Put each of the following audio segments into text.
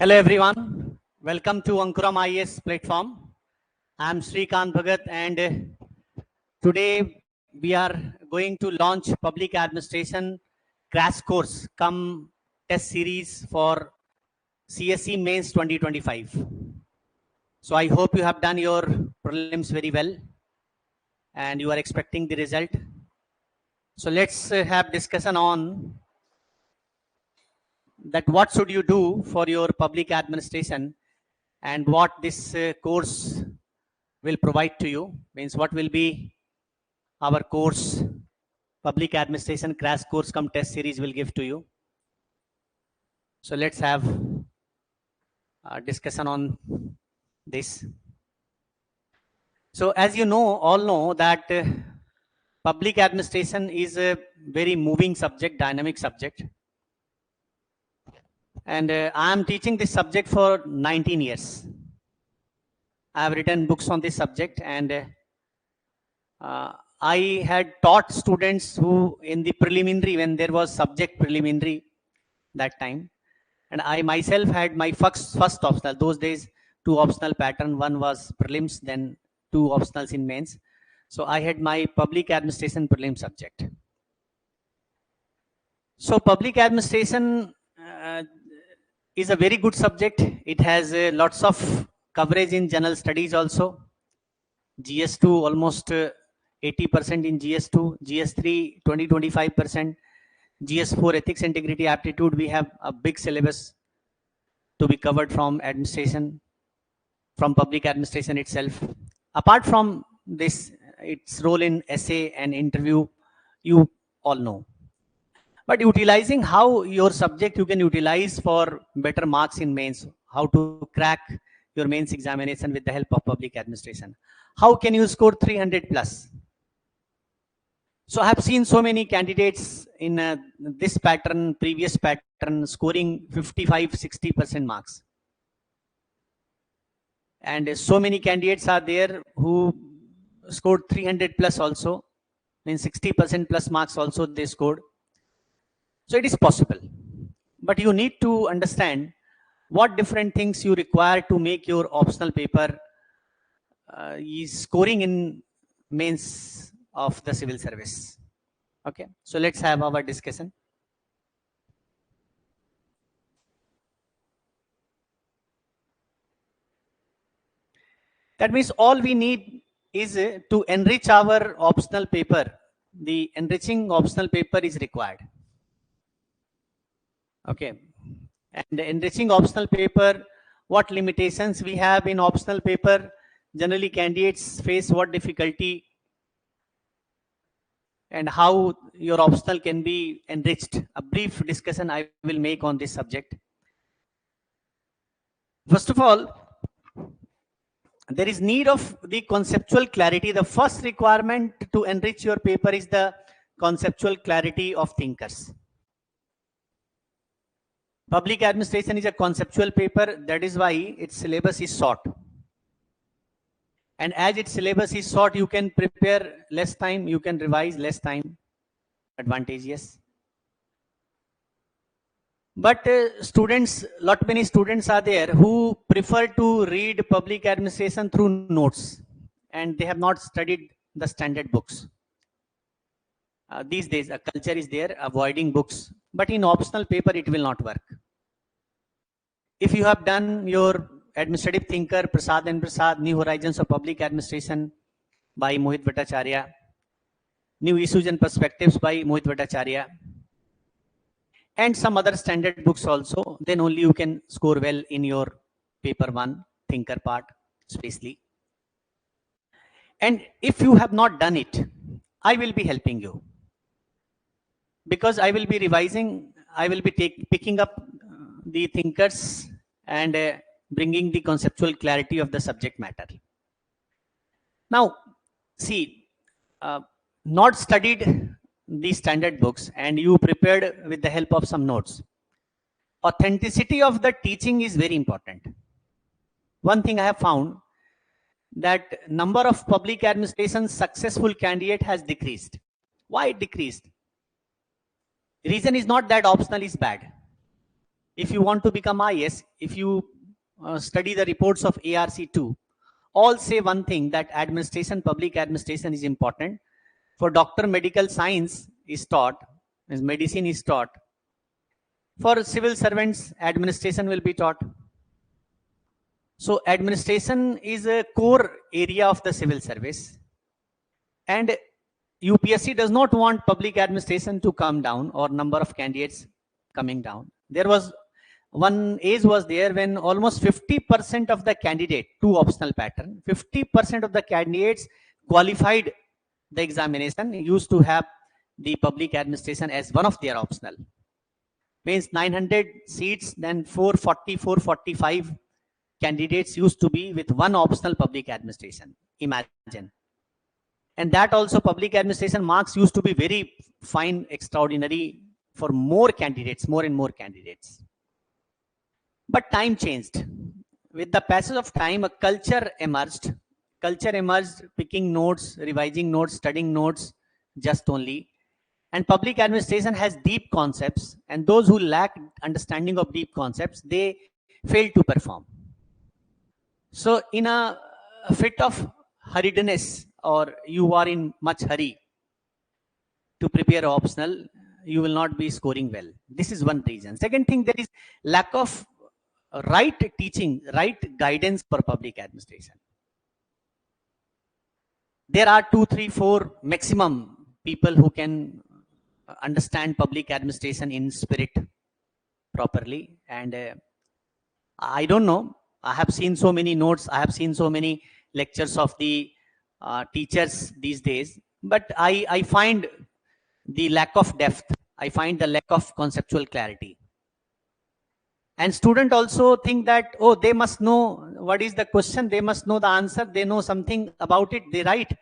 Hello everyone, welcome to Ankuram IAS platform. I am Srikant Bhagat and today we are going to launch public administration crash course come test series for CSE Mains 2025. So I hope you have done your prelims very well and you are expecting the result. So let's have discussion on that what should you do for your public administration and what this course will provide to you, means what will be our course, public administration crash course come test series will give to you. So let's have a discussion on this. So as you know, all know that public administration is a very moving subject, dynamic subject. And I am teaching this subject for 19 years. I have written books on this subject and I had taught students who in the preliminary, when there was subject preliminary that time, and I myself had my first optional. Those days, 2 optional pattern. One was prelims, then 2 optionals in mains. So I had my public administration prelim subject. So public administration is a very good subject. It has lots of coverage in general studies also. GS2 almost 80% in GS2, GS3 20-25%, GS4 ethics, integrity, aptitude. We have a big syllabus to be covered from administration, from public administration itself. Apart from this, its role in essay and interview, you all know. But utilizing how your subject you can utilize for better marks in mains, how to crack your mains examination with the help of public administration. How can you score 300 plus? So I have seen so many candidates in this pattern, previous pattern, scoring 55-60% marks. And so many candidates are there who scored 300 plus also, means 60% plus marks also they scored. So it is possible. But you need to understand what different things you require to make your optional paper is scoring in mains of the civil service. Okay, so let's have our discussion. That means all we need is to enrich our optional paper. The enriching optional paper is required. Okay, and enriching optional paper, what limitations we have in optional paper? Generally candidates face what difficulty and how your optional can be enriched. A brief discussion I will make on this subject. First of all, there is need of the conceptual clarity. The first requirement to enrich your paper is the conceptual clarity of thinkers. Public administration is a conceptual paper. That is why its syllabus is short. And as its syllabus is short, you can prepare less time, you can revise less time. Advantageous. But many students are there who prefer to read public administration through notes and they have not studied the standard books. These days a culture is there avoiding books, but in optional paper it will not work. If you have done your administrative thinker Prasad and Prasad, New Horizons of Public Administration by Mohit Bhattacharya, New Issues and Perspectives by Mohit Bhattacharya, and some other standard books also, then only you can score well in your paper 1 thinker part especially. And if you have not done it, I will be helping you, because I will be revising, I will be picking up the thinkers and bringing the conceptual clarity of the subject matter. Now see, not studied the standard books and you prepared with the help of some notes. Authenticity of the teaching is very important. One thing I have found, that number of public administration successful candidate has decreased. Why it decreased? Reason is not that optional is bad. if you want to become IS, if you study the reports of ARC2, all say one thing, that administration, public administration is important. For doctor, medical science is taught, as medicine is taught. For civil servants, administration will be taught. So administration is a core area of the civil service. And UPSC does not want public administration to come down or number of candidates coming down. There was one age was there when almost 50% of the candidate, two optional pattern, 50% of the candidates qualified the examination used to have the public administration as one of their optional. Means 900 seats, then 440, 445 candidates used to be with one optional public administration. Imagine. And that also public administration marks used to be very fine, extraordinary for more candidates, more and more candidates. But time changed. With the passage of time, a culture emerged. Culture emerged, picking notes, revising notes, studying notes, just only. And public administration has deep concepts, and those who lack understanding of deep concepts, they fail to perform. So in a fit of hurriedness, or you are in much hurry to prepare optional, you will not be scoring well. This is one reason. Second thing, there is lack of right teaching, right guidance for public administration. There are 2, 3, 4 maximum people who can understand public administration in spirit properly. And I don't know, I have seen so many notes, I have seen so many lectures of the teachers these days, but I find the lack of depth, I find the lack of conceptual clarity. And student also think that, oh, they must know what is the question, they must know the answer, they know something about it, they write,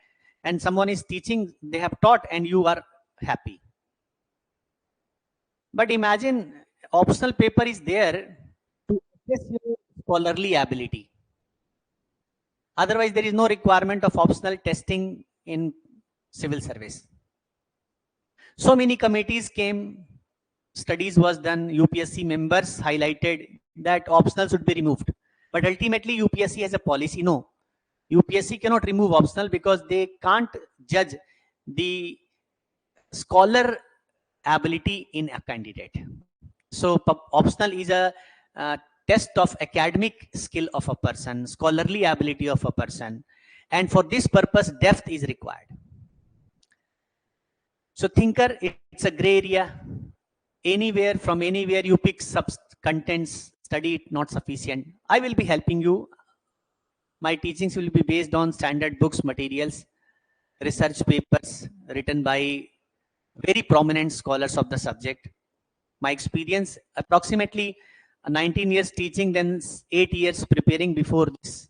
and someone is teaching, they have taught, and you are happy. But imagine optional paper is there to assess your scholarly ability. Otherwise, there is no requirement of optional testing in civil service. So many committees came, studies was done, UPSC members highlighted that optional should be removed. But ultimately, UPSC has a policy, no. UPSC cannot remove optional because they can't judge the scholar ability in a candidate. So optional is a test of academic skill of a person, scholarly ability of a person, and for this purpose depth is required. So thinker, it's a gray area. Anywhere, from anywhere you pick contents, study it, not sufficient. I will be helping you. My teachings will be based on standard books, materials, research papers written by very prominent scholars of the subject. My experience, approximately 19 years teaching, then 8 years preparing before this.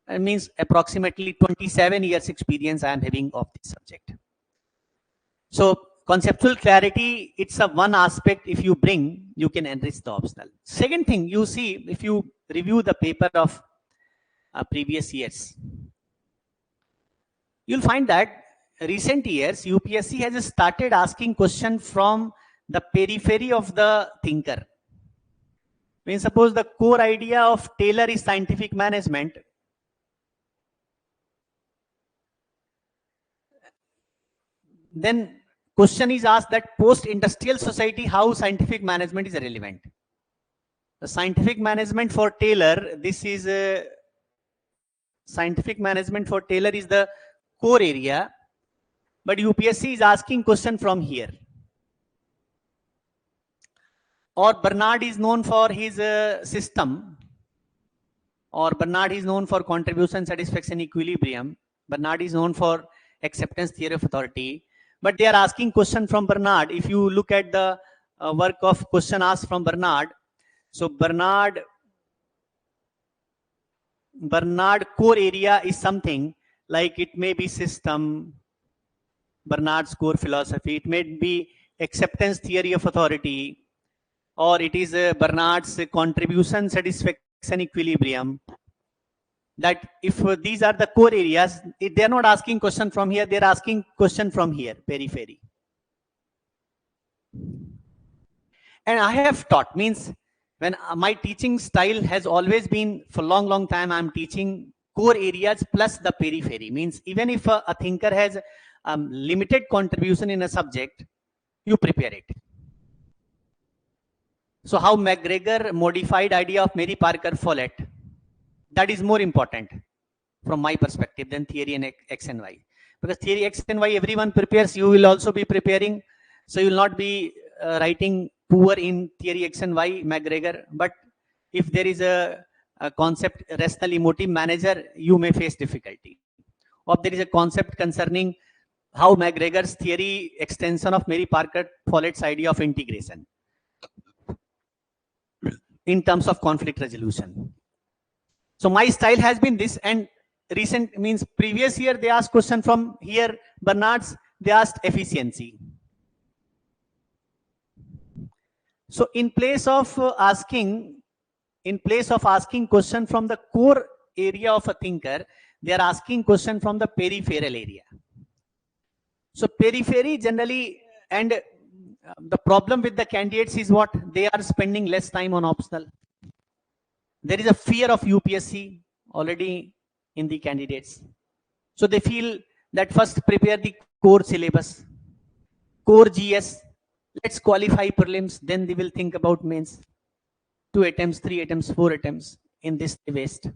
It means approximately 27 years experience I am having of this subject. So conceptual clarity, it's a one aspect. If you bring, you can enrich the optional. Second thing, you see, if you review the paper of previous years, you'll find that recent years, UPSC has started asking questions from the periphery of the thinker. When suppose the core idea of Taylor is scientific management, then question is asked that post-industrial society, how scientific management is relevant. The scientific management for Taylor, this is a scientific management for Taylor is the core area, but UPSC is asking question from here. Or Bernard is known for his system, or Bernard is known for contribution, satisfaction, equilibrium. Bernard is known for acceptance theory of authority. But they are asking question from Bernard. If you look at the work of question asked from Bernard, so Bernard core area is something like, it may be system, Bernard's core philosophy, it may be acceptance theory of authority, or it is Bernard's contribution, satisfaction, equilibrium. That if these are the core areas, they are not asking question from here, they are asking question from here, periphery. And I have taught, means when my teaching style has always been for long time, I'm teaching core areas plus the periphery. Means even if a thinker has limited contribution in a subject, you prepare it. So how McGregor modified idea of Mary Parker Follett, that is more important from my perspective than theory and X and Y. Because theory X and Y, everyone prepares, you will also be preparing. So you will not be writing poor in theory X and Y, McGregor. But if there is a concept, rational emotive manager, you may face difficulty. Or there is a concept concerning how McGregor's theory extension of Mary Parker Follett's idea of integration in terms of conflict resolution. So my style has been this, and recent means previous year they asked question from here, Bernard's, they asked efficiency. So in place of asking question from the core area of a thinker, they are asking question from the peripheral area. So periphery generally, and the problem with the candidates is what? They are spending less time on optional. There is a fear of UPSC already in the candidates. So they feel that first prepare the core syllabus, core GS, let's qualify prelims, then they will think about mains. 2 attempts, 3 attempts, 4 attempts, in this they waste.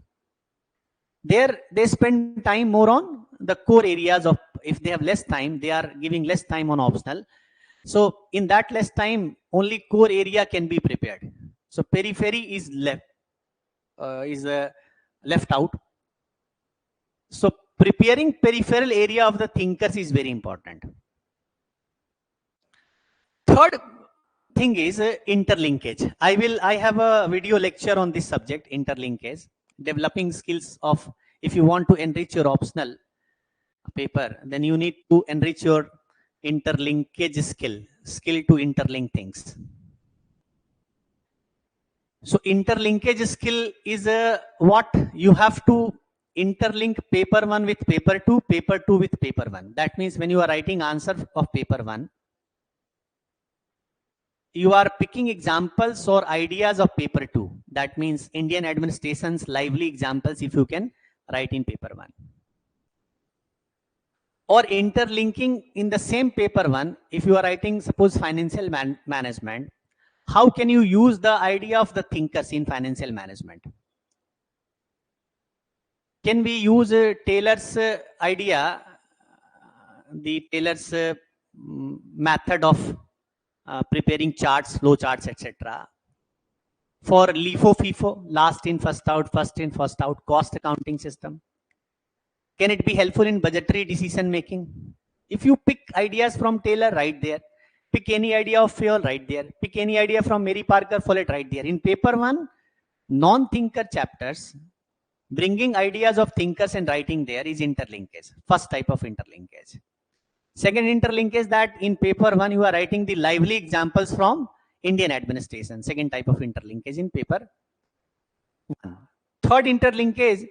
There they spend time more on the core areas of, if they have less time, they are giving less time on optional. So in that less time, only core area can be prepared. So periphery is left out. So preparing peripheral area of the thinkers is very important. Third thing is interlinkage. I have a video lecture on this subject, interlinkage, developing skills of, if you want to enrich your optional paper, then you need to enrich your interlinkage skill to interlink things. So interlinkage skill is what you have to interlink paper 1 with paper 2, paper 2 with paper 1. That means when you are writing answer of paper 1, you are picking examples or ideas of paper 2. That means Indian administration's lively examples if you can write in paper 1. Or interlinking in the same paper 1, if you are writing suppose financial management, how can you use the idea of the thinkers in financial management? Can we use Taylor's idea, the Taylor's method of preparing charts, flow charts, etc. For LIFO, FIFO, last in, first out, cost accounting system? Can it be helpful in budgetary decision making? If you pick ideas from Taylor, right there. Pick any idea of Fayol, right there. Pick any idea from Mary Parker Follett, right there. In paper 1, non-thinker chapters, bringing ideas of thinkers and writing there is interlinkage. First type of interlinkage. Second interlinkage, that in paper 1 you are writing the lively examples from Indian administration. Second type of interlinkage in paper 1. Third interlinkage,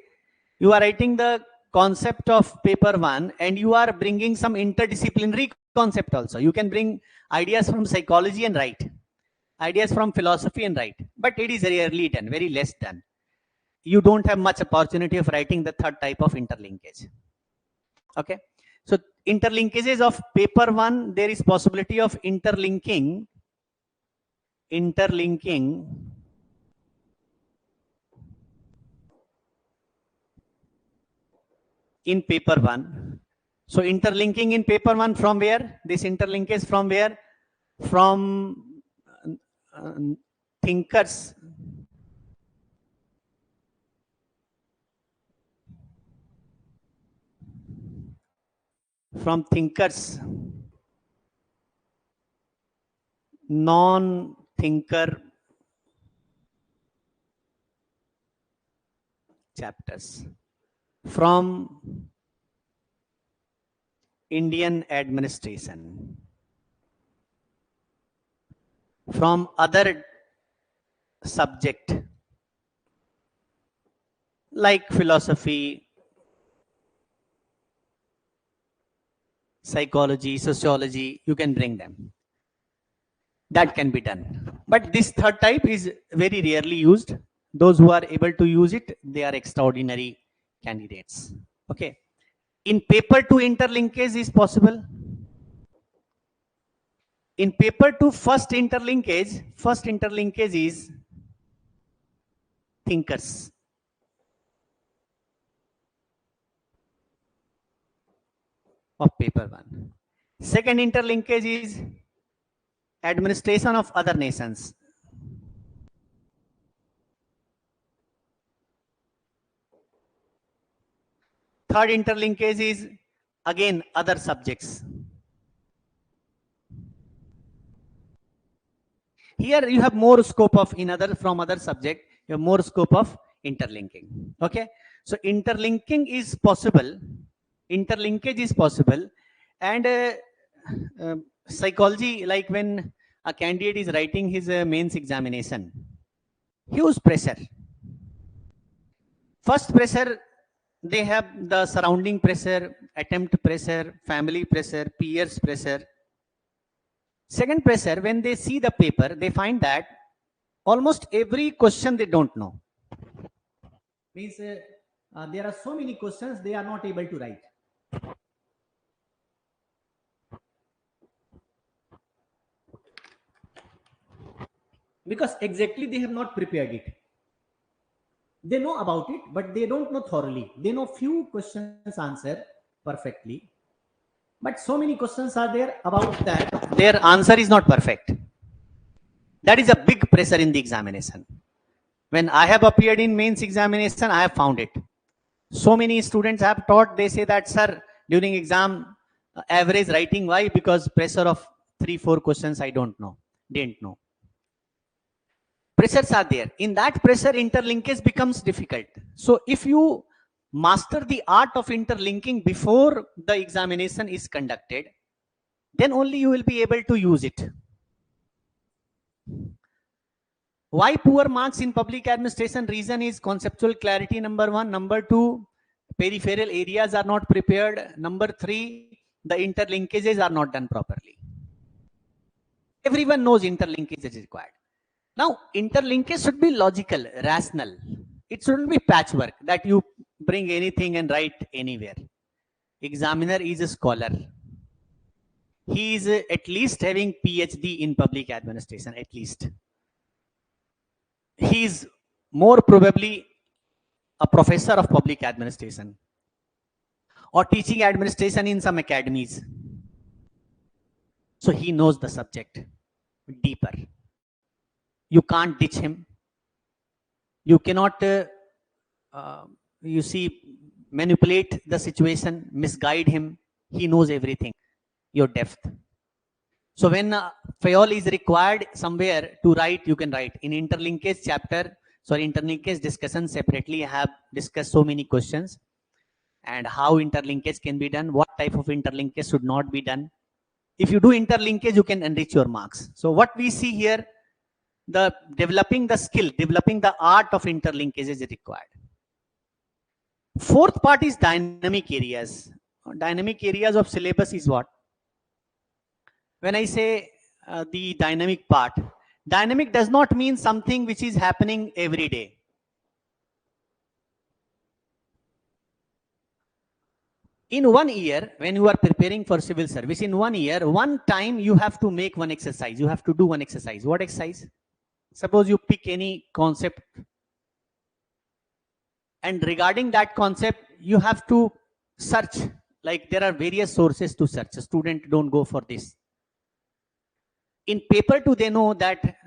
you are writing the concept of paper 1 and you are bringing some interdisciplinary concept also. You can bring ideas from psychology and write, ideas from philosophy and write, but it is rarely done, very less done. You don't have much opportunity of writing the third type of interlinkage. Okay, so interlinkages of paper 1, there is possibility of interlinking in paper 1. So interlinking in paper 1 from where? This interlinkage from where? From thinkers. From thinkers, non-thinker chapters, from Indian administration, from other subject like philosophy, psychology, sociology, you can bring them. That can be done. But this third type is very rarely used. Those who are able to use it, they are extraordinary candidates. Okay. In paper to interlinkage is possible. In paper to first interlinkage is thinkers. Of paper one. Second interlinkage is administration of other nations. Third interlinkage is again other subjects. Here you have more scope of from other subject, you have more scope of interlinking. Okay, so interlinking is possible, interlinkage is possible, and psychology, like when a candidate is writing his mains examination, huge pressure. First pressure, they have the surrounding pressure, attempt pressure, family pressure, peers pressure. Second pressure, when they see the paper, they find that almost every question they don't know. Means there are so many questions they are not able to write. Because exactly they have not prepared it. They know about it, but they don't know thoroughly. They know few questions answer perfectly. But so many questions are there about that their answer is not perfect. That is a big pressure in the examination. When I have appeared in mains examination, I have found it. So many students have taught, they say that, sir, during exam, average writing, why? Because pressure of 3-4 questions I didn't know. Pressures are there. In that pressure, interlinkage becomes difficult. So if you master the art of interlinking before the examination is conducted, then only you will be able to use it. Why poor marks in public administration? Reason is conceptual clarity, number one. Number two, peripheral areas are not prepared. Number three, the interlinkages are not done properly. Everyone knows interlinkage is required. Now, interlinkage should be logical, rational. It shouldn't be patchwork that you bring anything and write anywhere. Examiner is a scholar. He is at least having PhD in public administration, at least. He is more probably a professor of public administration or teaching administration in some academies. So he knows the subject deeper. You can't ditch him. You cannot, manipulate the situation, misguide him. He knows everything, your depth. So when FAOL is required somewhere to write, you can write. In interlinkage chapter, interlinkage discussion separately, I have discussed so many questions and how interlinkage can be done, what type of interlinkage should not be done. If you do interlinkage, you can enrich your marks. So what we see here, developing the skill, developing the art of interlinkage is required. Fourth part is dynamic areas. Dynamic areas of syllabus is what? When I say the dynamic part, dynamic does not mean something which is happening every day. In 1 year, when you are preparing for civil service, in 1 year, one time you have to make one exercise. You have to do one exercise. What exercise? Suppose you pick any concept, and regarding that concept, you have to search. Like there are various sources to search. A student don't go for this. In paper 2, they know that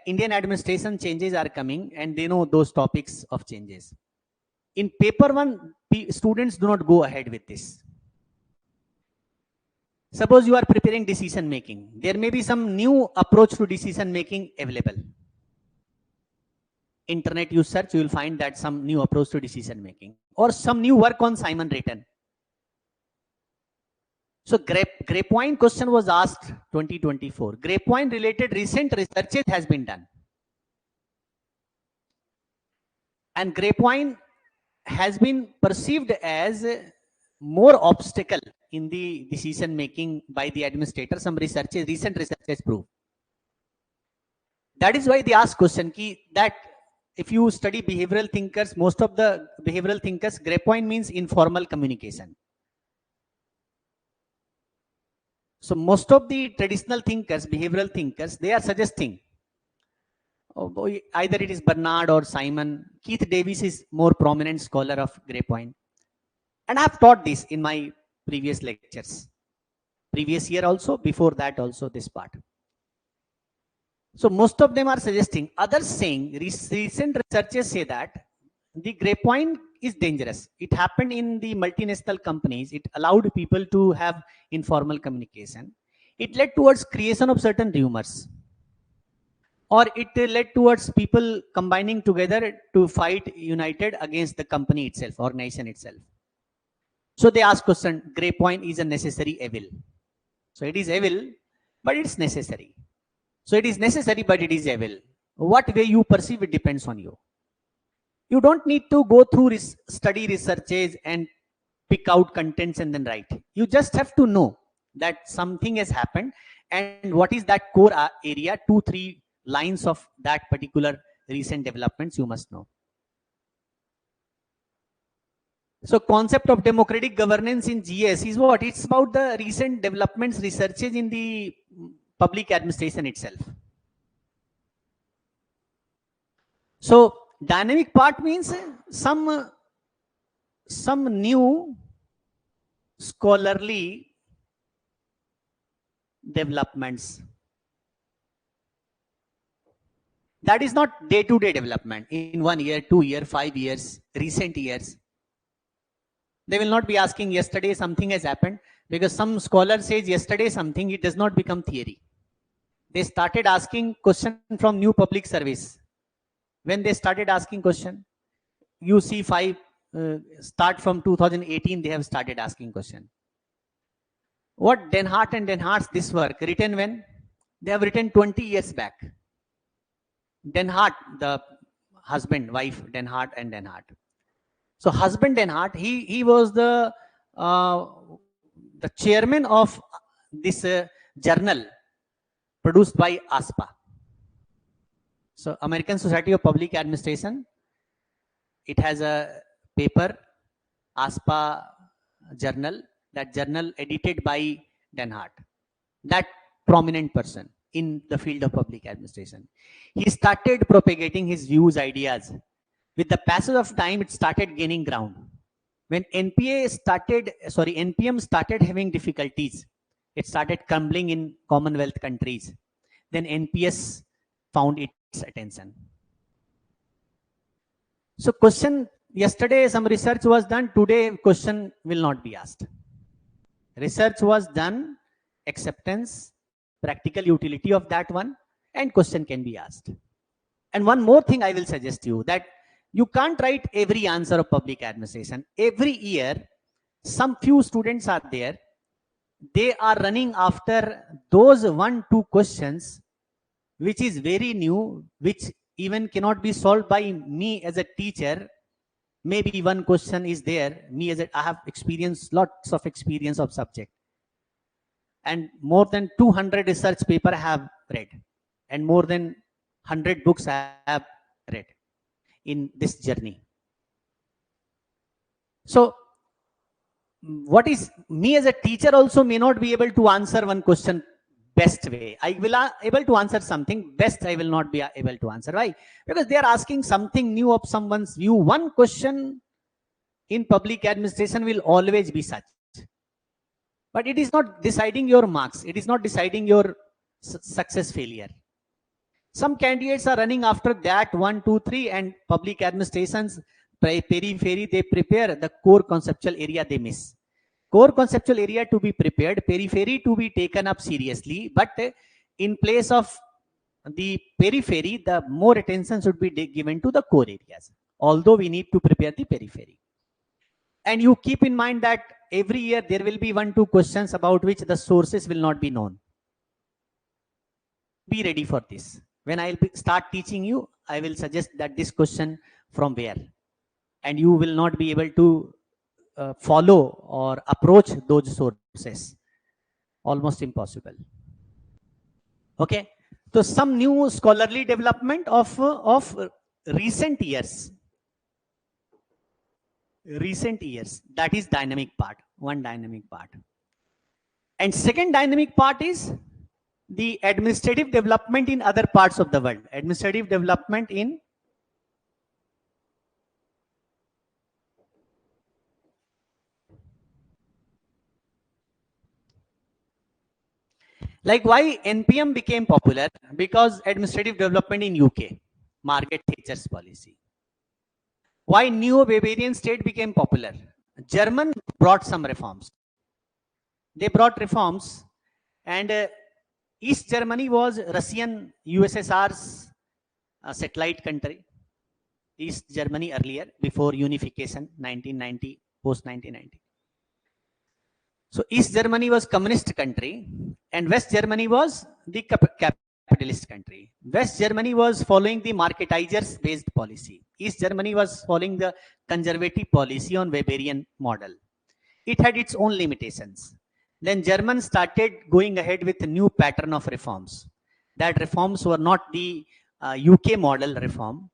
Indian administration changes are coming and they know those topics of changes. In paper 1, students do not go ahead with this. Suppose you are preparing decision making. There may be some new approach to decision making available. Internet you search, you will find that some new approach to decision making or some new work on Simon written. So Grapevine question was asked 2024. Grapevine related recent researches has been done. And Grapevine has been perceived as more obstacle in the decision making by the administrator. Some recent researches prove. That is why they ask question ki that if you study behavioral thinkers, most of the behavioral thinkers, gray point means informal communication. So most of the traditional thinkers, behavioral thinkers, they are suggesting, either it is Bernard or Simon. Keith Davis is more prominent scholar of gray point. And I have taught this in my previous lectures. Previous year also, before that also this part. So most of them are suggesting, others saying, recent researchers say that the gray point is dangerous. It happened in the multinational companies. It allowed people to have informal communication. It led towards creation of certain rumors. Or it led towards people combining together to fight united against the company itself, organization itself. So they ask question, gray point is a necessary evil. So it is evil, but it's necessary. So it is necessary, but it is evil. What way you perceive it depends on you. You don't need to go through study researches and pick out contents and then write. You just have to know that something has happened and what is that core area, 2-3 lines of that particular recent developments you must know. So concept of democratic governance in GS is what? It's about the recent developments, researches in the public administration itself. So dynamic part means some new scholarly developments. That is not day-to-day development in 1 year, 2 years, 5 years, recent years. They will not be asking yesterday something has happened, because some scholar says yesterday something, it does not become theory. They started asking question from new public service. When they started asking question, you see start from 2018, they have started asking question. What Den Hart and Den Hart's this work written when? They have written 20 years back. Den Hart, the husband, wife, Den Hart and Den Hart. So husband Den Hart, he was the chairman of this journal produced by ASPA. So American Society of Public Administration, it has a paper, ASPA journal, that journal edited by Den Hart, that prominent person in the field of public administration. He started propagating his views, ideas. With the passage of time, it started gaining ground. When NPM started having difficulties, it started crumbling in Commonwealth countries. Then NPS found its attention. So question, yesterday some research was done, today question will not be asked. Research was done, acceptance, practical utility of that one, and question can be asked. And one more thing I will suggest you, that you can't write every answer of public administration. Every year, some few students are there, they are running after those 1-2 questions, which is very new, which even cannot be solved by me as a teacher. Maybe one question is there, I have experienced, lots of experience of subject. And more than 200 research paper I have read. And more than 100 books I have read in this journey. So what is, me as a teacher also may not be able to answer one question best way. I will able to answer something, best I will not be able to answer. Why? Because they are asking something new of someone's view. One question in public administration will always be such. But it is not deciding your marks. It is not deciding your success failure. Some candidates are running after that 1, 2, 3, and public administrations periphery, they prepare the core conceptual area they miss. Core conceptual area to be prepared, periphery to be taken up seriously, but in place of the periphery, the more attention should be given to the core areas, although we need to prepare the periphery. And you keep in mind that every year there will be 1-2 questions about which the sources will not be known. Be ready for this. When I will start teaching you, I will suggest that this question from where, and you will not be able to follow or approach those sources. Almost impossible. Okay. So some new scholarly development of recent years. That is dynamic part, one dynamic part. And second dynamic part is the administrative development in other parts of the world. Administrative development in like why NPM became popular, because administrative development in UK, Margaret Thatcher's policy. Why neo-Bavarian state became popular? German brought some reforms. They brought reforms, and East Germany was Russian USSR's satellite country. East Germany earlier, before unification, 1990, post 1990. So East Germany was communist country, and West Germany was the capitalist country. West Germany was following the marketizers based policy. East Germany was following the conservative policy on Weberian model. It had its own limitations. Then Germans started going ahead with a new pattern of reforms. That reforms were not the UK model reform.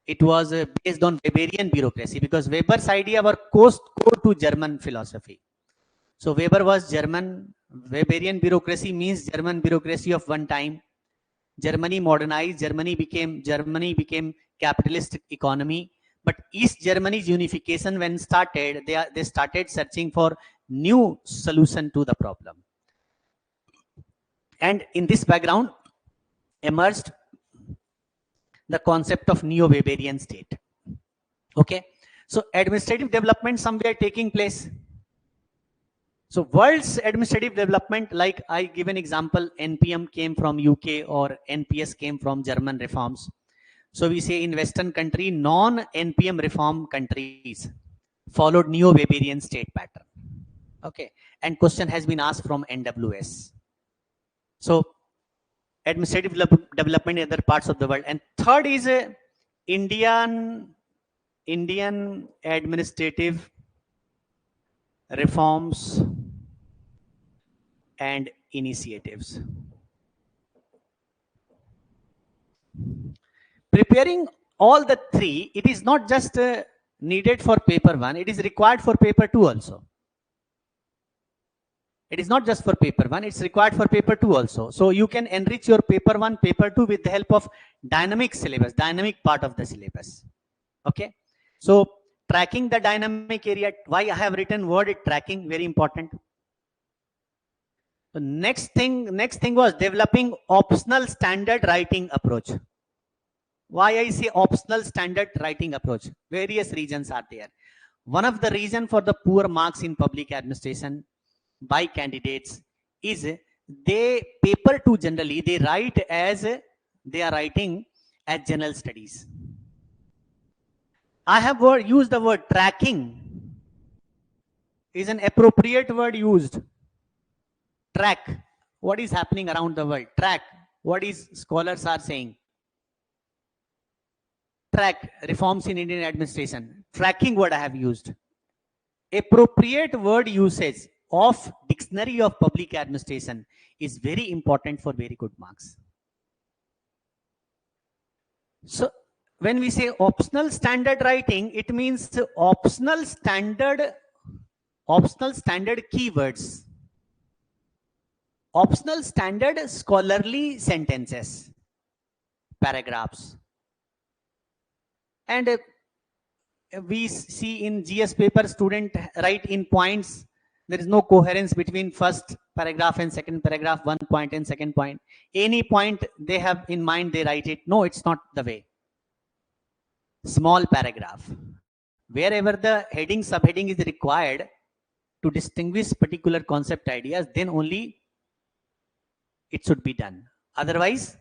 It was based on Weberian bureaucracy, because Weber's idea were core to German philosophy. So Weber was German. Weberian bureaucracy means German bureaucracy of one time. Germany modernized. Germany became capitalist economy. But East Germany's unification, when started, they started searching for new solution to the problem. And in this background emerged the concept of neo-Weberian state. Okay, so administrative development somewhere taking place. So world's administrative development, like I give an example, NPM came from UK or NPS came from German reforms. So we say in Western country, non-NPM reform countries followed neo-Weberian state pattern. Okay, and question has been asked from NWS. So administrative development in other parts of the world. And third is Indian administrative reforms and initiatives. Preparing all the three, it is not just needed for paper 1, it is required for paper 2 also. It is not just for paper 1, it's required for paper 2 also. So you can enrich your paper 1, paper 2 with the help of dynamic syllabus, dynamic part of the syllabus. Okay. So tracking the dynamic area, why I have written word tracking, very important. The next thing was developing optional standard writing approach. Why I say optional standard writing approach? Various reasons are there. One of the reason for the poor marks in public administration by candidates is they paper 2 generally they write as they are writing as general studies. I have used the word tracking is an appropriate word used. Track what is happening around the world. Track what is scholars are saying. Track reforms in Indian administration. Tracking word I have used. Appropriate word usage of dictionary of public administration is very important for very good marks. So when we say optional standard writing, it means optional standard keywords, optional standard scholarly sentences, paragraphs. And we see in GS paper student write in points. There is no coherence between first paragraph and second paragraph, one point and second point. Any point they have in mind, they write it. No, it's not the way. Small paragraph. Wherever the heading, subheading is required to distinguish particular concept ideas, then only it should be done. Otherwise,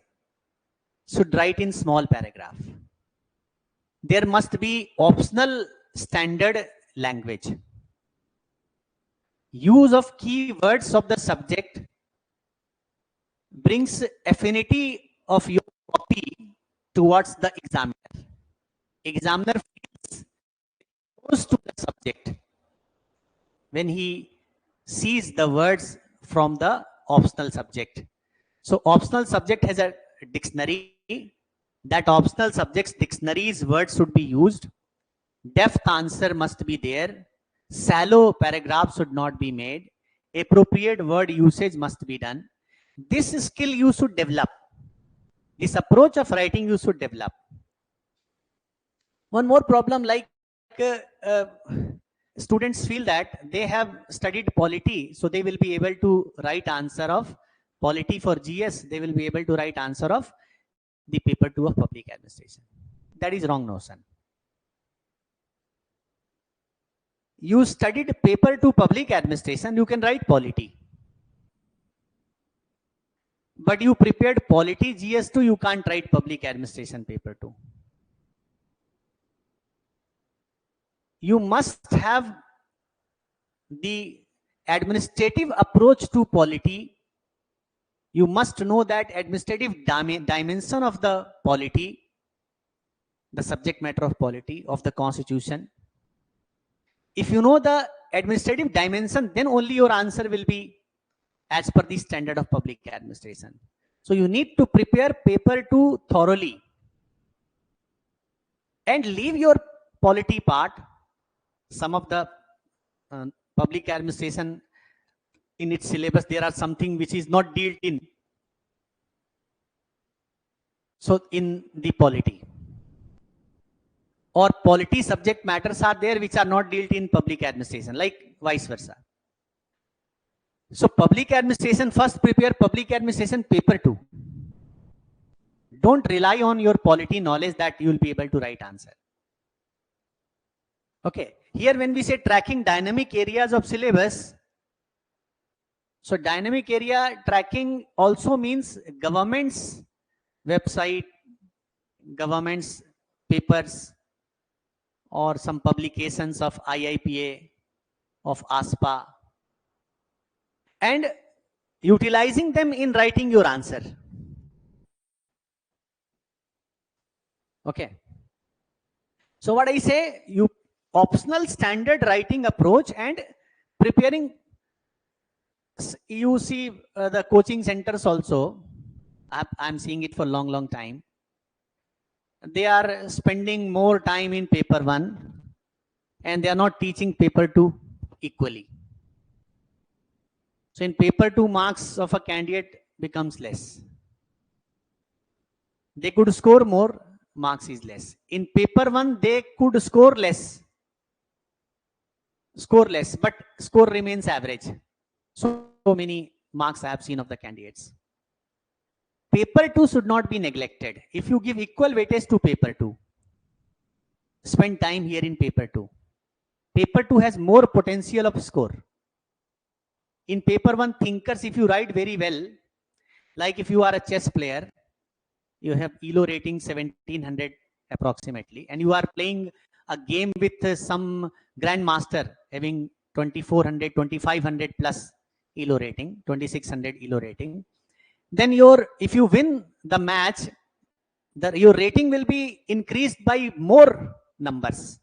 should write in small paragraph. There must be optional standard language. Use of keywords of the subject brings affinity of your copy towards the examiner. Examiner feels close to the subject when he sees the words from the optional subject. So optional subject has a dictionary. That optional subject's dictionary's words should be used. Depth answer must be there. Shallow paragraphs should not be made. Appropriate word usage must be done. This skill you should develop. This approach of writing you should develop. One more problem, like students feel that they have studied polity, so they will be able to write answer of polity for GS. They will be able to write answer of the paper 2 of public administration. That is wrong notion. You studied paper 2 public administration, you can write polity. But you prepared polity GS2, you can't write public administration paper 2. You must have the administrative approach to polity. You must know that administrative dimension of the polity, the subject matter of polity of the constitution. If you know the administrative dimension, then only your answer will be as per the standard of public administration. So you need to prepare paper 2 thoroughly and leave your polity part. Some of the public administration in its syllabus, there are something which is not dealt in. So in the polity, or polity subject matters are there which are not dealt in public administration, like vice versa. So public administration, first prepare public administration paper 2. Don't rely on your polity knowledge that you will be able to write answer. Okay, here when we say tracking dynamic areas of syllabus, so dynamic area tracking also means government's website, government's papers, or some publications of IIPA, of ASPA, and utilizing them in writing your answer. Okay. So what I say, you optional standard writing approach and preparing. You see the coaching centers also, I'm seeing it for long time. They are spending more time in paper 1 and they are not teaching paper 2 equally. So in paper 2, marks of a candidate becomes less. They could score more, marks is less. In paper 1, they could score less, but score remains average. So many marks I have seen of the candidates. Paper 2 should not be neglected. If you give equal weightage to paper 2, spend time here in paper 2. Paper 2 has more potential of score. In paper 1, thinkers, if you write very well, like if you are a chess player, you have ELO rating 1700 approximately, and you are playing a game with some grandmaster having 2400, 2500 plus ELO rating, 2600 ELO rating, then if you win the match, your rating will be increased by more numbers.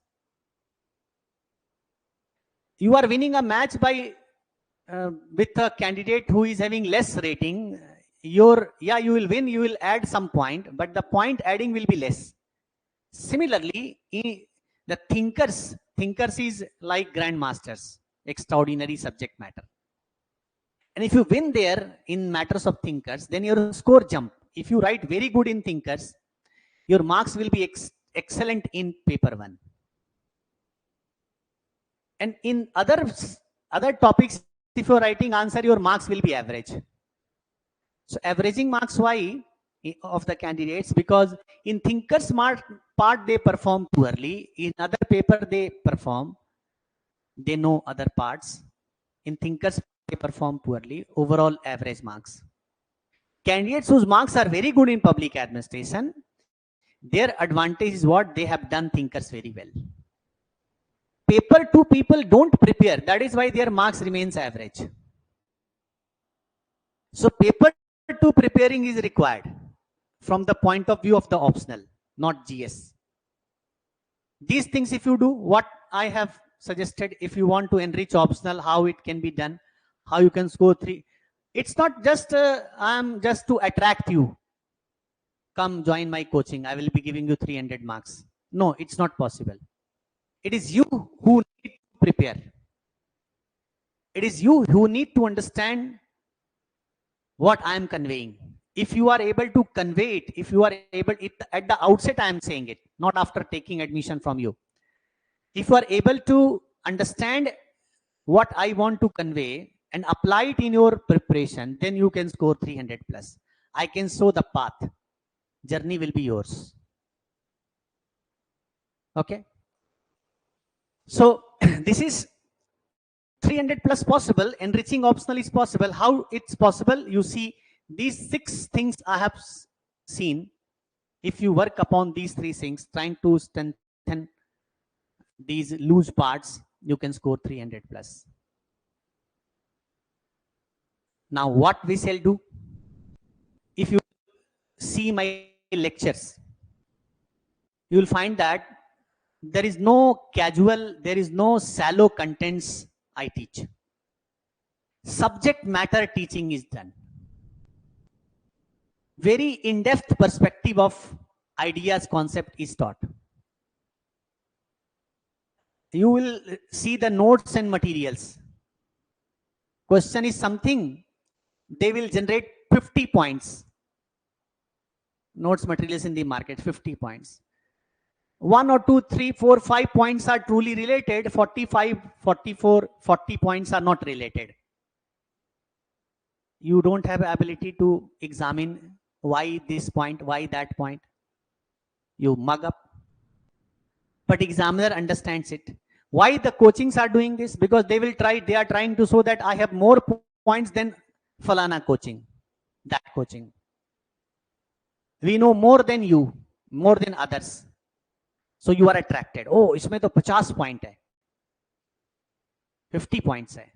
You are winning a match by with a candidate who is having less rating. You will win, you will add some point, but the point adding will be less. Similarly, the thinkers is like grandmasters, extraordinary subject matter. And if you win there in matters of thinkers, then your score jump. If you write very good in thinkers, your marks will be excellent in paper 1. And in other topics, if you're writing answer, your marks will be average. So averaging marks, why of the candidates? Because in thinkers part they perform poorly. In other paper they perform. They know other parts. In thinkers they perform poorly. Overall average marks. Candidates whose marks are very good in public administration, their advantage is what? They have done thinkers very well. Paper 2 people don't prepare. That is why their marks remains average. So paper 2 preparing is required from the point of view of the optional, not GS. These things if you do, what I have suggested, if you want to enrich optional, how it can be done, how you can score It's not just I'm just to attract you. Come join my coaching. I will be giving you 300 marks. No, it's not possible. It is you who need to prepare. It is you who need to understand what I am conveying. If you are able to convey it, if you are able, it, at the outset I am saying it, not after taking admission from you. If you are able to understand what I want to convey and apply it in your preparation, then you can score 300 plus. I can show the path. Journey will be yours. Okay. So this is 300 plus possible. Enriching optional is possible. How it's possible? You see these 6 things I have seen. If you work upon these 3 things, trying to strengthen these loose parts, you can score 300 plus. Now what we shall do? If you see my lectures, you will find that there is no casual, there is no shallow contents I teach. Subject matter teaching is done. Very in-depth perspective of ideas, concept is taught. You will see the notes and materials. Question is something, they will generate 50 points. Notes, materials in the market, 50 points. 1 or 2, 3, 4, 5 points are truly related. 45, 44, 40 points are not related. You don't have ability to examine why this point, why that point. You mug up. But examiner understands it. Why the coachings are doing this? Because they are trying to show that I have more points than Falana coaching, that coaching. We know more than you, more than others. So you are attracted. Oh, इसमें तो 50 point है, 50 points है.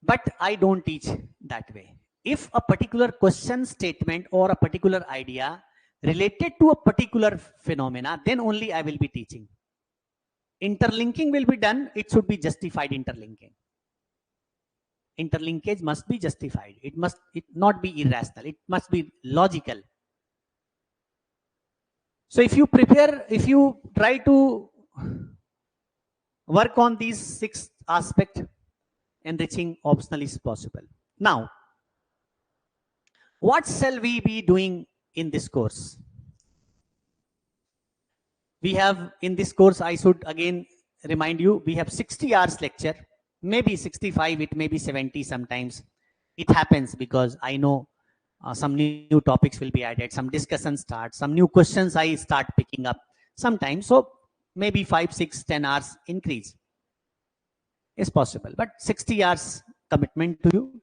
But I don't teach that way. If a particular question statement or a particular idea related to a particular phenomena, then only I will be teaching. Interlinking will be done. It should be justified interlinking. Interlinkage must be justified. It not be irrational. It must be logical. So if you prepare, if you try to work on these 6 aspects, enriching optional is possible. Now, what shall we be doing in this course? We have in this course, I should again remind you, we have 60 hours lecture, maybe 65, it may be 70 sometimes. It happens because I know some new topics will be added, some discussion starts, some new questions I start picking up sometimes. So maybe 5, 6, 10 hours increase is possible, but 60 hours commitment to you.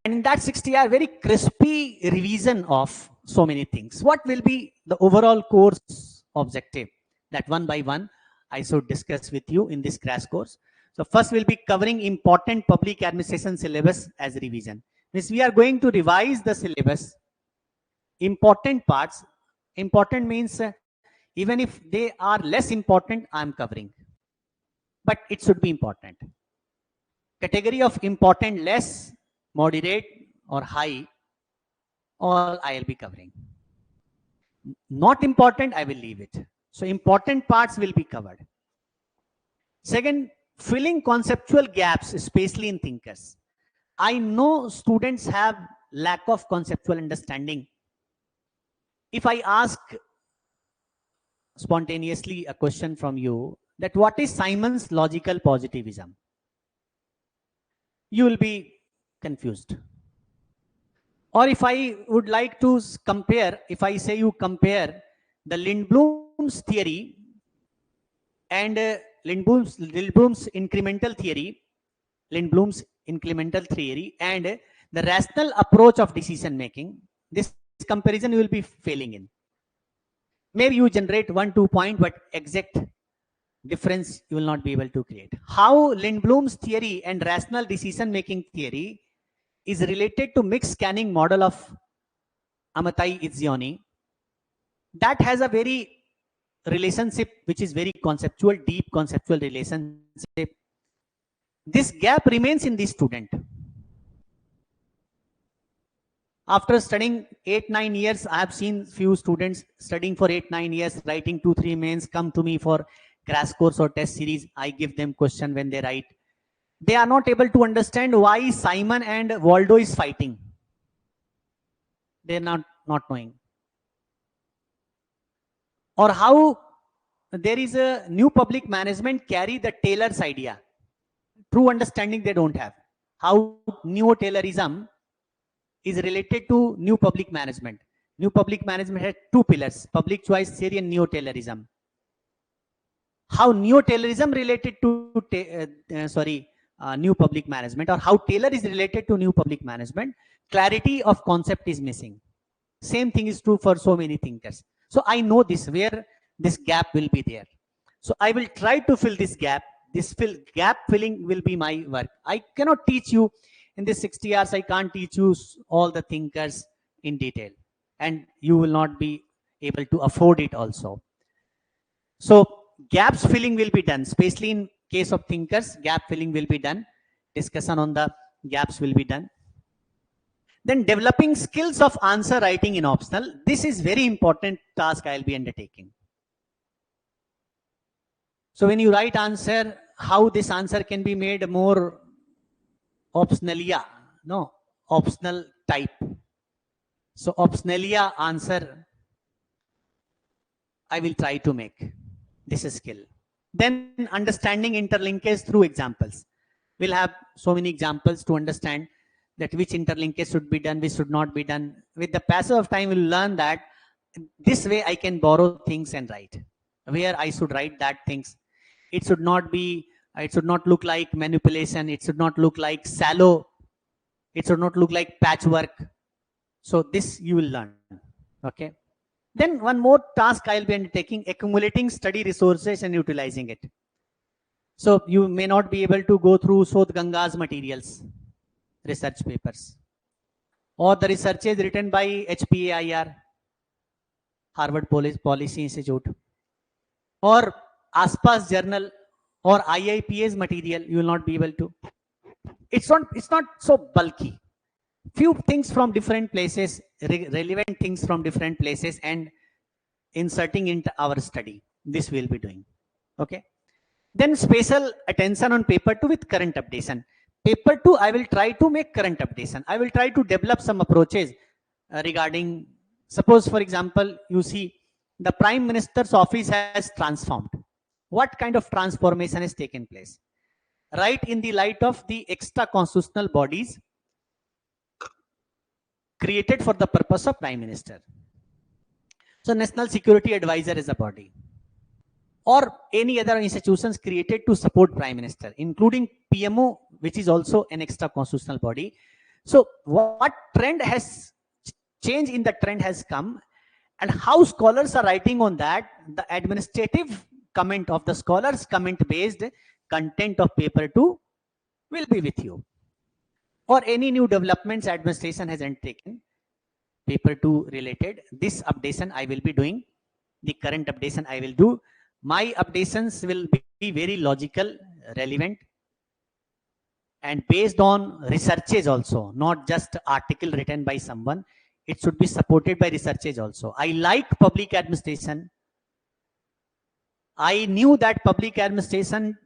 And in that 60 hour, very crispy revision of so many things. What will be the overall course objective? That one by one, I should discuss with you in this crash course. So first we'll be covering important public administration syllabus as revision. Means we are going to revise the syllabus, important parts. Important means even if they are less important, I'm covering. But it should be important. Category of important, less, moderate or high, all I'll be covering. Not important, I will leave it. So important parts will be covered. Second, filling conceptual gaps, especially in thinkers. I know students have lack of conceptual understanding. If I ask spontaneously a question from you, that what is Simon's logical positivism? You will be confused. Or if I would like to compare, if I say you compare the Lindblom's theory and Lindblom's incremental theory, Lindblom's incremental theory and the rational approach of decision making, this comparison you will be failing in. Maybe you generate 1-2 point, but exact difference you will not be able to create. How Lindblom's theory and rational decision making theory is related to mixed scanning model of Amitai Izzioni, that has a very relationship which is very conceptual, deep conceptual relationship this gap remains in the student. After studying 8-9 years, I have seen few students studying for 8-9 years, writing 2-3 mains, come to me for crash course or test series. I give them question when they write. They are not able to understand why Simon and Waldo is fighting. They are not knowing. Or how there is a new public management carry the Taylor's idea. True understanding they don't have. How neo-Taylorism is related to new public management. New public management has two pillars: public choice theory and neo-Taylorism. How neo-Taylorism related to new public management, or how Taylor is related to new public management, clarity of concept is missing. Same thing is true for so many thinkers. So I know this, where this gap will be there. So I will try to fill this gap. This gap filling will be my work. I cannot teach you in this 60 hours. I can't teach you all the thinkers in detail, and you will not be able to afford it also. So gaps filling will be done, especially in case of thinkers. Gap filling will be done. Discussion on the gaps will be done. Then developing skills of answer writing in optional. This is very important task I will be undertaking. So when you write answer, how this answer can be made more optionalia, no, optional type. So optionalia answer I will try to make. This is skill. Then understanding interlinkage through examples. We'll have so many examples to understand that which interlinkage should be done, which should not be done. With the passage of time, we'll learn that this way I can borrow things and write. Where I should write that things. It should not be, it should not look like manipulation. It should not look like shallow. It should not look like patchwork. So this you will learn. Okay. Then one more task I'll be undertaking: accumulating study resources and utilizing it. So you may not be able to go through Sodh Ganga's materials, research papers, or the researches written by HPAIR, Harvard Policy Institute, or Aspas Journal, or IIPA's material. You will not be able to. It's not so bulky. Few things from different places, relevant things from different places, and inserting into our study. This we'll be doing. Okay. Then special attention on paper 2 with current updation. Paper 2, I will try to make current updation. I will try to develop some approaches regarding, suppose for example, you see the Prime Minister's office has transformed. What kind of transformation has taken place? Right in the light of the extra constitutional bodies created for the purpose of Prime Minister. So National Security Advisor is a body, or any other institutions created to support Prime Minister, including PMO, which is also an extra constitutional body. So what trend has change in the trend has come, and how scholars are writing on that? The administrative comment of the scholars, comment based content of paper 2 will be with you. Or any new developments administration has undertaken, paper 2 related, this updation I will be doing. The current updation I will do. My updations will be very logical, relevant, and based on researches also, not just article written by someone. It should be supported by researches also. I like public administration. I knew that public administration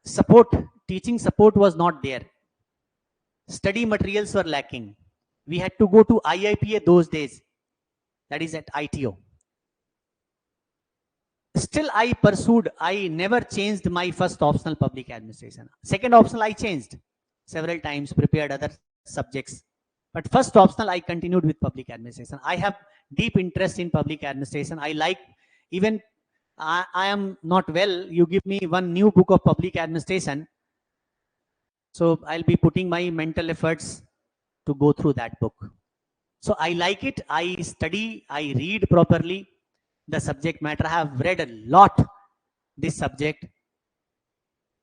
support, teaching support was not there. Study materials were lacking. We had to go to IIPA those days, that is at ITO. Still I pursued, I never changed my first optional public administration. Second optional I changed several times, prepared other subjects. But first optional I continued with public administration. I have deep interest in public administration. I like, even I am not well, you give me one new book of public administration. So I'll be putting my mental efforts to go through that book. So I like it. I study, I read properly the subject matter. I have read a lot this subject.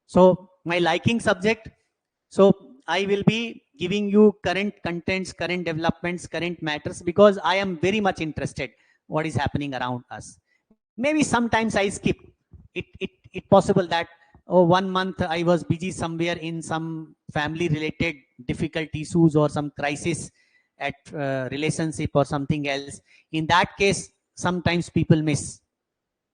So my liking subject. So I will be giving you current contents, current developments, current matters, because I am very much interested what is happening around us. Maybe sometimes I skip. It possible that oh, 1 month I was busy somewhere in some family related difficult issues or some crisis at relationship or something else. In that case, sometimes people miss.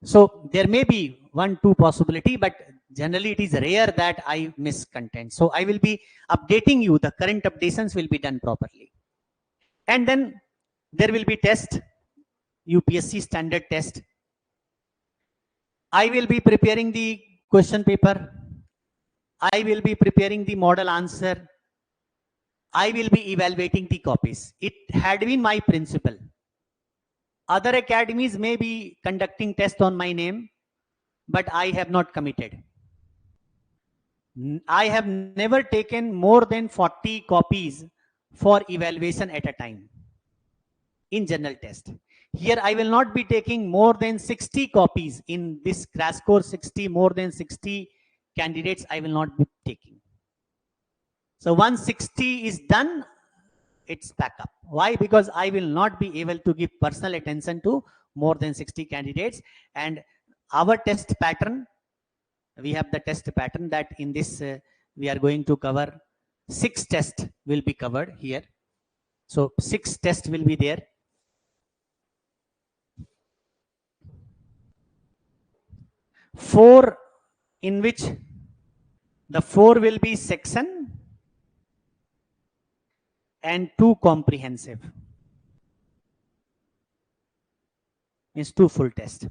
So there may be 1-2 possibility, but generally it is rare that I miss content. So I will be updating you. The current updations will be done properly. And then there will be test, UPSC standard test. I will be preparing the question paper. I will be preparing the model answer. I will be evaluating the copies. It had been my principle. Other academies may be conducting tests on my name, but I have not committed. I have never taken more than 40 copies for evaluation at a time in general test. Here I will not be taking more than 60 copies in this crash course. 60, more than 60 candidates I will not be taking. So once 60 is done, it's back up. Why? Because I will not be able to give personal attention to more than 60 candidates. And our test pattern, we have the test pattern that in this we are going to cover 6 tests will be covered here. So 6 tests will be there. 4 in which the 4 will be section and 2 comprehensive. Means 2 full test.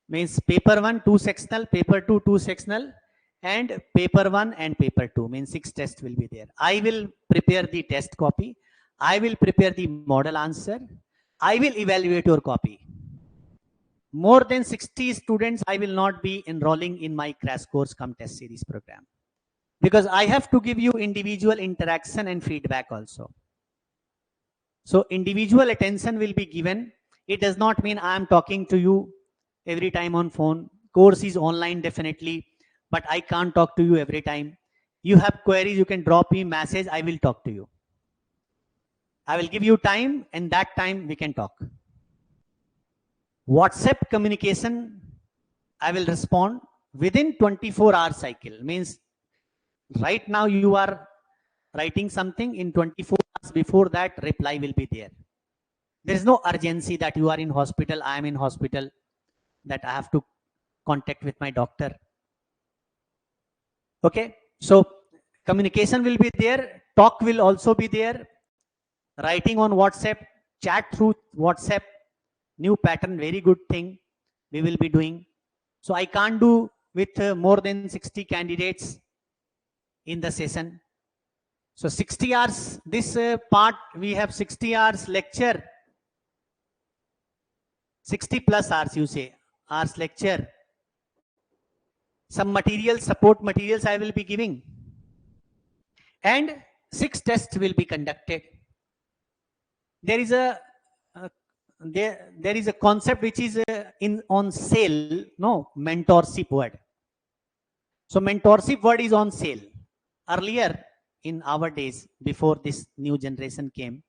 Means paper 1 2 sectional, paper 2 2 sectional, and paper 1 and paper 2. Means 6 tests will be there. I will prepare the test copy. I will prepare the model answer. I will evaluate your copy. More than 60 students I will not be enrolling in my crash course come test series program, because I have to give you individual interaction and feedback also. So individual attention will be given. It does not mean I am talking to you every time on phone. Course is online definitely, but I can't talk to you every time. You have queries, you can drop me message, I will talk to you. I will give you time, and that time we can talk. WhatsApp communication, I will respond within 24-hour cycle. Means right now you are writing something, in 24 hours before that reply will be there. There is no urgency that you are in hospital, I am in hospital, that I have to contact with my doctor. Okay, so communication will be there, talk will also be there, writing on WhatsApp, chat through WhatsApp, new pattern, very good thing we will be doing. So I can't do with more than 60 candidates in the session. So 60 hours, this part we have 60 hours lecture, 60 plus hours you say, hours lecture. Some material, support materials I will be giving. And 6 tests will be conducted. There is a there is a concept which is on sale, no, mentorship word. So mentorship word is on sale. Earlier in our days, before this new generation came,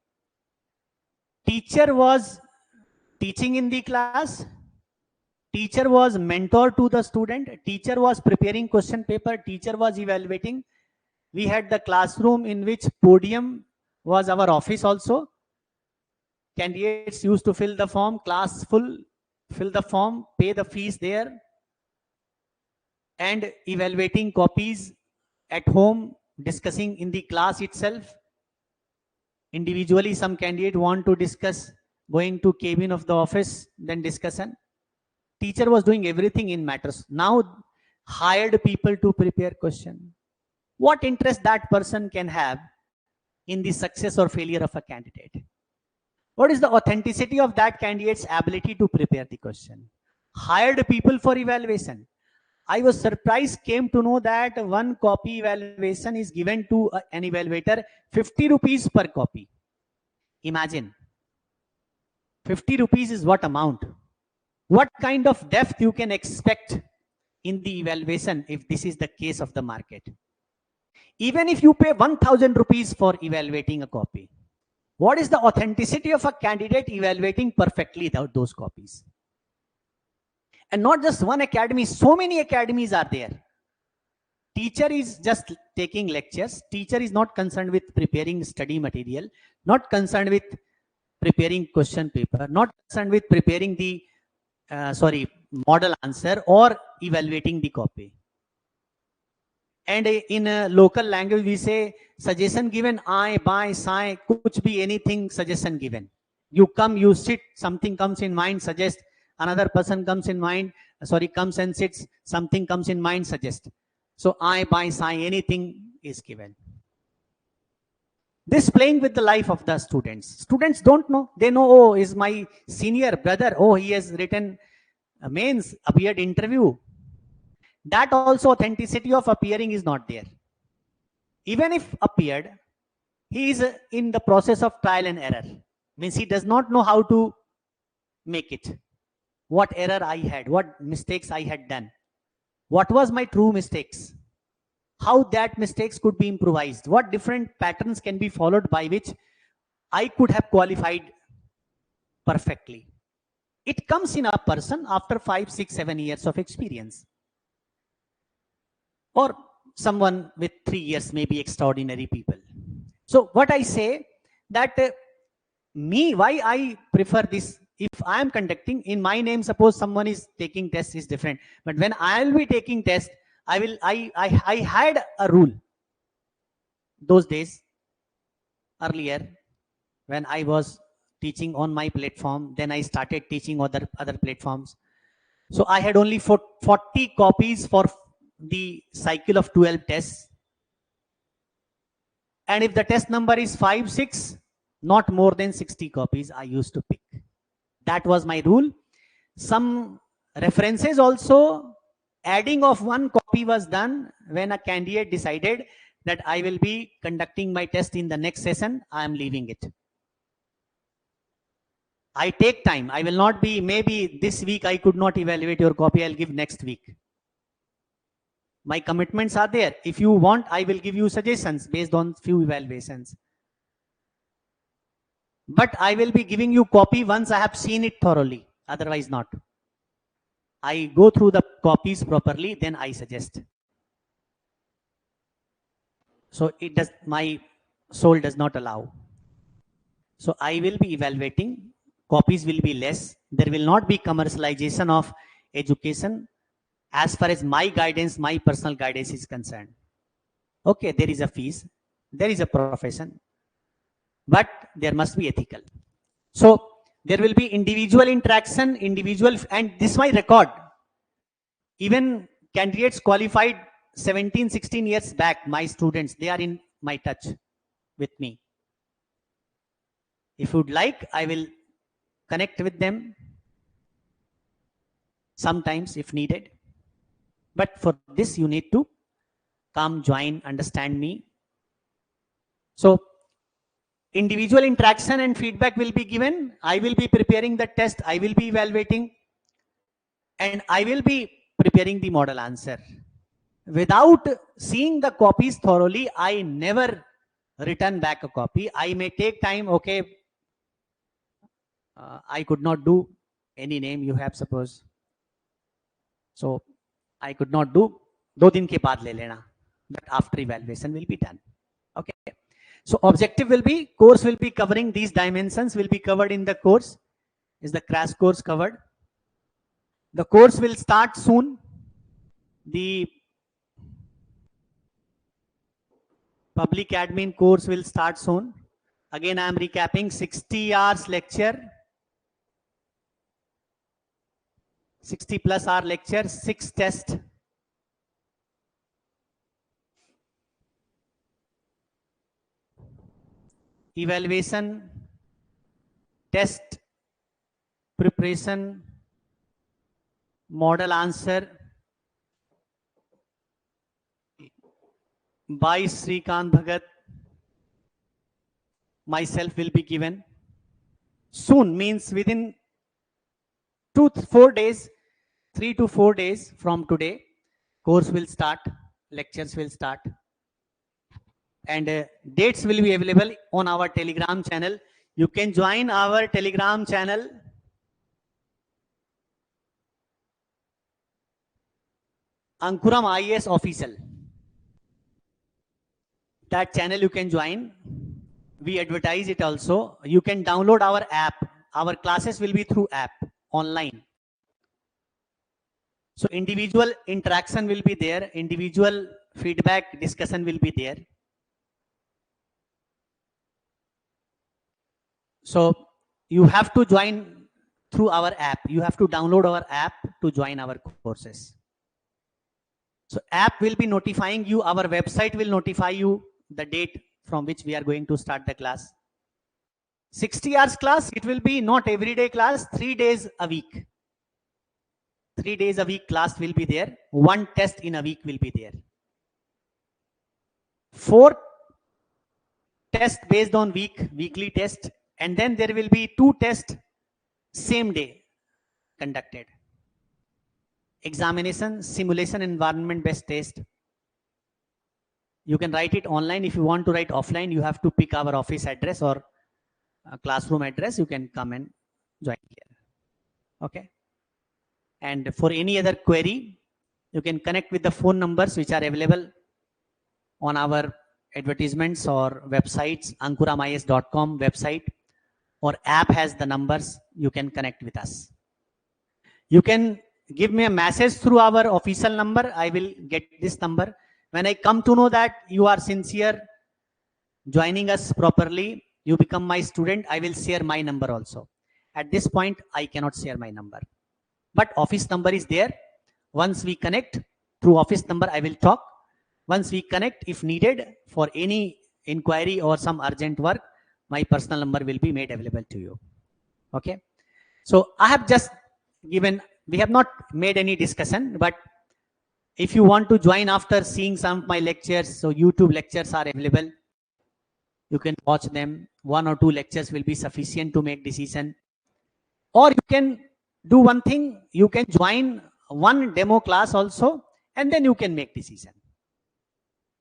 teacher was teaching in the class, teacher was mentor to the student, teacher was preparing question paper, teacher was evaluating. We had the classroom in which podium was our office also. Candidates used to fill the form, class full, fill the form, pay the fees there, and evaluating copies at home, discussing in the class itself. Individually, some candidate want to discuss, going to cabin of the office, then discussion. Teacher was doing everything in matters. Now hired people to prepare question. What interest that person can have in the success or failure of a candidate? What is the authenticity of that candidate's ability to prepare the question? Hired people for evaluation. I was surprised, came to know that one copy evaluation is given to an evaluator 50 rupees per copy. Imagine, 50 rupees is what amount? What kind of depth you can expect in the evaluation if this is the case of the market? Even if you pay 1000 rupees for evaluating a copy, what is the authenticity of a candidate evaluating perfectly those copies? And not just one academy, so many academies are there. Teacher is just taking lectures. Teacher is not concerned with preparing study material, not concerned with preparing question paper, not concerned with preparing the model answer or evaluating the copy. And in a local language we say suggestion given, I, by, sai, kuch bhi, anything, suggestion given. You come, you sit, something comes in mind, suggest. Another person comes in mind, comes and sits, something comes in mind, suggest. So I, by, sai, anything is given. This playing with the life of the students. Students don't know. They know, oh, is my senior brother, oh, he has written mains, appeared interview. That also authenticity of appearing is not there. Even if appeared, he is in the process of trial and error. Means he does not know how to make it. What error I had, what mistakes I had done. What was my true mistakes? How that mistakes could be improvised. What different patterns can be followed by which I could have qualified perfectly. It comes in a person after 5, 6, 7 years of experience. Or someone with 3 years, maybe extraordinary people. So what I say that why I prefer this, if I am conducting in my name, suppose someone is taking test is different, but when I will be taking test, I had a rule those days earlier when I was teaching on my platform, then I started teaching other platforms. So I had only 40 copies for the cycle of 12 tests. And if the test number is 5, 6, not more than 60 copies I used to pick. That was my rule. Some references also, adding of one copy was done when a candidate decided that I will be conducting my test in the next session, I am leaving it. I take time. I will not be, maybe this week I could not evaluate your copy, I'll give next week. My commitments are there. If you want, I will give you suggestions based on few evaluations. But I will be giving you copy once I have seen it thoroughly, otherwise not. I go through the copies properly, then I suggest. So it does, my soul does not allow. So I will be evaluating, copies will be less. There will not be commercialization of education as far as my guidance, my personal guidance is concerned. Okay, there is a fees, there is a profession, but there must be ethical. So there will be individual interaction, and this is my record. Even candidates qualified 17, 16 years back, my students, they are in my touch with me. If you'd like, I will connect with them sometimes if needed. But for this, you need to come, join, understand me. So individual interaction and feedback will be given. I will be preparing the test. I will be evaluating. And I will be preparing the model answer. Without seeing the copies thoroughly, I never return back a copy. I may take time. Okay, I could not do any name you have, suppose. So I could not do. 2 दिन के बाद ले लेना. But after evaluation will be done. Okay. So objective will be, course will be covering these dimensions, will be covered in the course. Is the crash course covered? The course will start soon. The public admin course will start soon. Again, I am recapping 60 hours lecture, 60 plus hour lecture, 6 tests. Evaluation, test, preparation, model answer by Srikant Bhagat. Myself will be given. Soon means within 2 to 4 days, 3 to 4 days from today, course will start, lectures will start. And dates will be available on our Telegram channel. You can join our Telegram channel. Ankuram IAS official. That channel you can join. We advertise it also. You can download our app. Our classes will be through app online. So individual interaction will be there. Individual feedback discussion will be there. So you have to join through our app. You have to download our app to join our courses. So app will be notifying you. Our website will notify you the date from which we are going to start the class. 60 hours class, it will be not everyday class, 3 days a week. 3 days a week class will be there. 1 test in a week will be there. 4 tests based on weekly test. And then there will be 2 tests same day conducted. Examination, simulation, environment based test. You can write it online. If you want to write offline, you have to pick our office address or classroom address. You can come and join here. Okay. And for any other query, you can connect with the phone numbers which are available on our advertisements or websites. ankuramIAS.com website or app has the numbers. You can connect with us. You can give me a message through our official number. I will get this number. When I come to know that you are sincere, joining us properly, you become my student, I will share my number also. At this point, I cannot share my number. But office number is there. Once we connect through office number, I will talk. Once we connect, if needed for any inquiry or some urgent work, my personal number will be made available to you. Okay. So I have just given, we have not made any discussion, but if you want to join after seeing some of my lectures, so YouTube lectures are available. You can watch them. 1 or 2 lectures will be sufficient to make decision. Or you can do one thing, you can join 1 demo class also, and then you can make decision.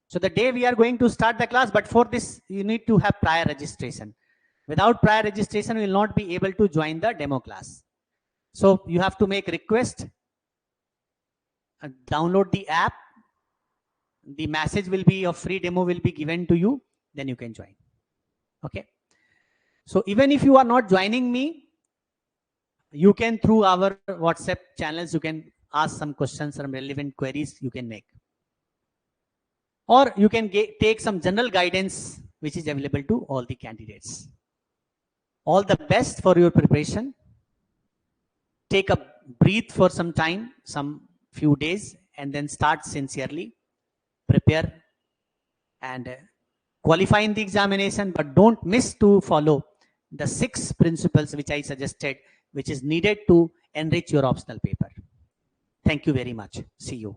So the day we are going to start the class, but for this, you need to have prior registration. Without prior registration, you will not be able to join the demo class. So you have to make request, download the app, the message will be of free demo will be given to you, then you can join. Okay. So even if you are not joining me, you can through our WhatsApp channels, you can ask some questions, some relevant queries you can make. Or you can take some general guidance which is available to all the candidates. All the best for your preparation. Take a breathe for some time, some few days, and then start sincerely. Prepare and qualify in the examination, but don't miss to follow the 6 principles which I suggested, which is needed to enrich your optional paper. Thank you very much. See you.